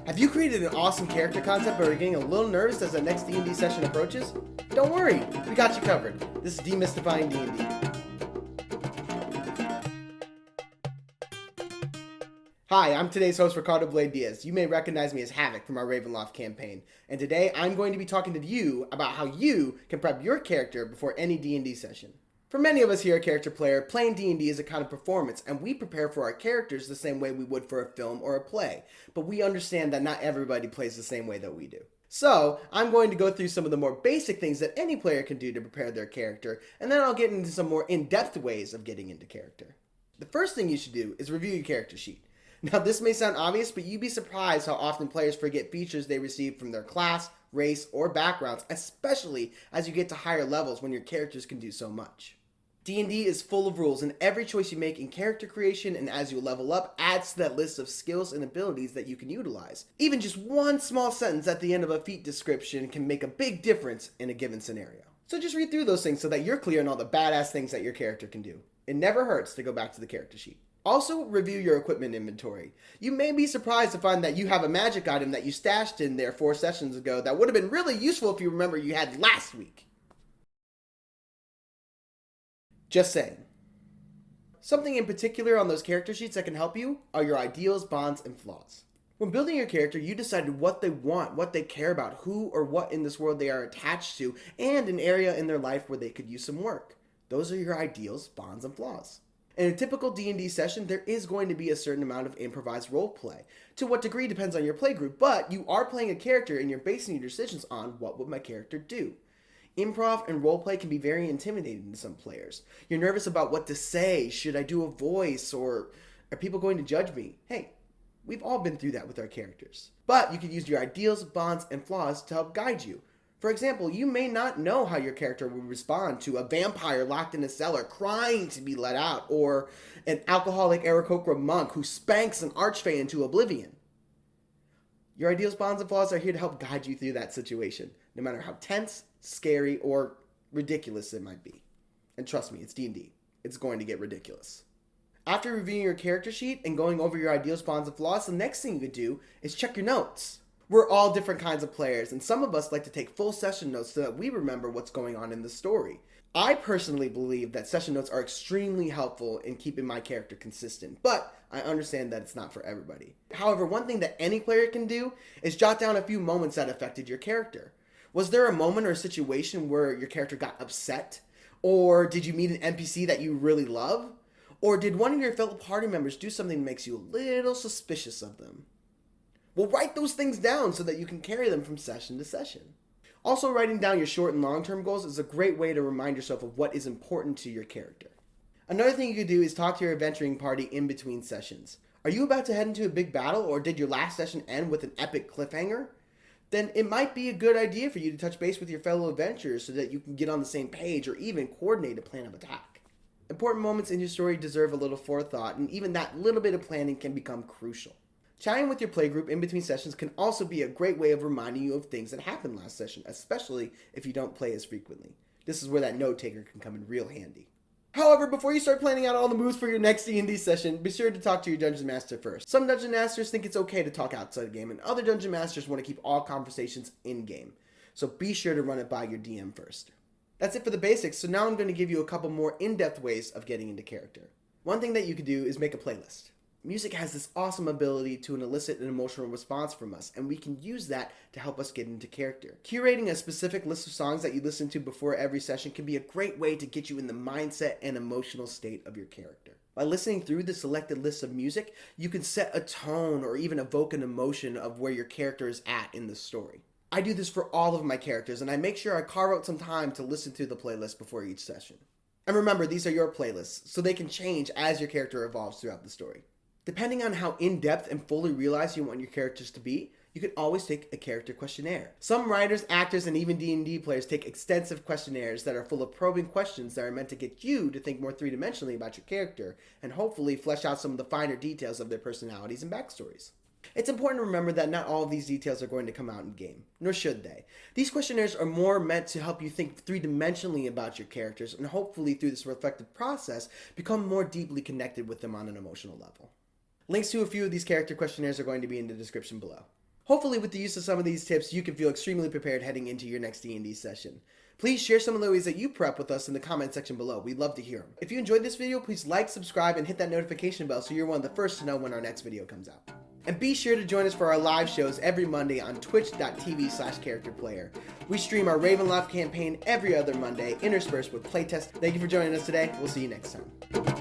Have you created an awesome character concept but are getting a little nervous as the next D&D session approaches? Don't worry, we got you covered. This is Demystifying D&D. Hi, I'm today's host, Ricardo Blade Diaz. You may recognize me as Havoc from our Ravenloft campaign. And today I'm going to be talking to you about how you can prep your character before any D&D session. For many of us here at Character Player, playing D&D is a kind of performance, and we prepare for our characters the same way we would for a film or a play. But we understand that not everybody plays the same way that we do. So, I'm going to go through some of the more basic things that any player can do to prepare their character, and then I'll get into some more in-depth ways of getting into character. The first thing you should do is review your character sheet. Now, this may sound obvious, but you'd be surprised how often players forget features they received from their class, race, or backgrounds, especially as you get to higher levels when your characters can do so much. D&D is full of rules, and every choice you make in character creation and as you level up adds to that list of skills and abilities that you can utilize. Even just one small sentence at the end of a feat description can make a big difference in a given scenario. So just read through those things so that you're clear on all the badass things that your character can do. It never hurts to go back to the character sheet. Also, review your equipment inventory. You may be surprised to find that you have a magic item that you stashed in there 4 sessions ago that would have been really useful if you remember you had last week. Just saying. Something in particular on those character sheets that can help you are your ideals, bonds, and flaws. When building your character, you decided what they want, what they care about, who or what in this world they are attached to, and an area in their life where they could use some work. Those are your ideals, bonds, and flaws. In a typical D&D session, there is going to be a certain amount of improvised roleplay. To what degree depends on your playgroup, but you are playing a character and you're basing your decisions on what would my character do. Improv and roleplay can be very intimidating to some players. You're nervous about what to say. Should I do a voice? Or are people going to judge me? Hey, we've all been through that with our characters. But you can use your ideals, bonds, and flaws to help guide you. For example, you may not know how your character would respond to a vampire locked in a cellar crying to be let out, or an alcoholic Aarakocra monk who spanks an archfey into oblivion. Your ideals, bonds, and flaws are here to help guide you through that situation, no matter how tense, scary, or ridiculous it might be. And trust me, it's D&D. It's going to get ridiculous. After reviewing your character sheet and going over your ideals, bonds, and flaws, the next thing you could do is check your notes. We're all different kinds of players, and some of us like to take full session notes so that we remember what's going on in the story. I personally believe that session notes are extremely helpful in keeping my character consistent, but I understand that it's not for everybody. However, one thing that any player can do is jot down a few moments that affected your character. Was there a moment or a situation where your character got upset? Or did you meet an NPC that you really love? Or did one of your fellow party members do something that makes you a little suspicious of them? Well, write those things down so that you can carry them from session to session. Also, writing down your short and long-term goals is a great way to remind yourself of what is important to your character. Another thing you could do is talk to your adventuring party in between sessions. Are you about to head into a big battle, or did your last session end with an epic cliffhanger? Then it might be a good idea for you to touch base with your fellow adventurers so that you can get on the same page or even coordinate a plan of attack. Important moments in your story deserve a little forethought, and even that little bit of planning can become crucial. Chatting with your playgroup in between sessions can also be a great way of reminding you of things that happened last session, especially if you don't play as frequently. This is where that note taker can come in real handy. However, before you start planning out all the moves for your next D&D session, be sure to talk to your Dungeon Master first. Some Dungeon Masters think it's okay to talk outside the game, and other Dungeon Masters want to keep all conversations in-game. So be sure to run it by your DM first. That's it for the basics, so now I'm going to give you a couple more in-depth ways of getting into character. One thing that you could do is make a playlist. Music has this awesome ability to elicit an emotional response from us, and we can use that to help us get into character. Curating a specific list of songs that you listen to before every session can be a great way to get you in the mindset and emotional state of your character. By listening through the selected list of music, you can set a tone or even evoke an emotion of where your character is at in the story. I do this for all of my characters, and I make sure I carve out some time to listen through the playlist before each session. And remember, these are your playlists, so they can change as your character evolves throughout the story. Depending on how in-depth and fully realized you want your characters to be, you can always take a character questionnaire. Some writers, actors, and even D&D players take extensive questionnaires that are full of probing questions that are meant to get you to think more three-dimensionally about your character and hopefully flesh out some of the finer details of their personalities and backstories. It's important to remember that not all of these details are going to come out in game, nor should they. These questionnaires are more meant to help you think three-dimensionally about your characters and hopefully through this reflective process become more deeply connected with them on an emotional level. Links to a few of these character questionnaires are going to be in the description below. Hopefully with the use of some of these tips, you can feel extremely prepared heading into your next D&D session. Please share some of the ways that you prep with us in the comment section below. We'd love to hear them. If you enjoyed this video, please like, subscribe, and hit that notification bell so you're one of the first to know when our next video comes out. And be sure to join us for our live shows every Monday on twitch.tv/characterplayer. We stream our Ravenloft campaign every other Monday, interspersed with playtests. Thank you for joining us today. We'll see you next time.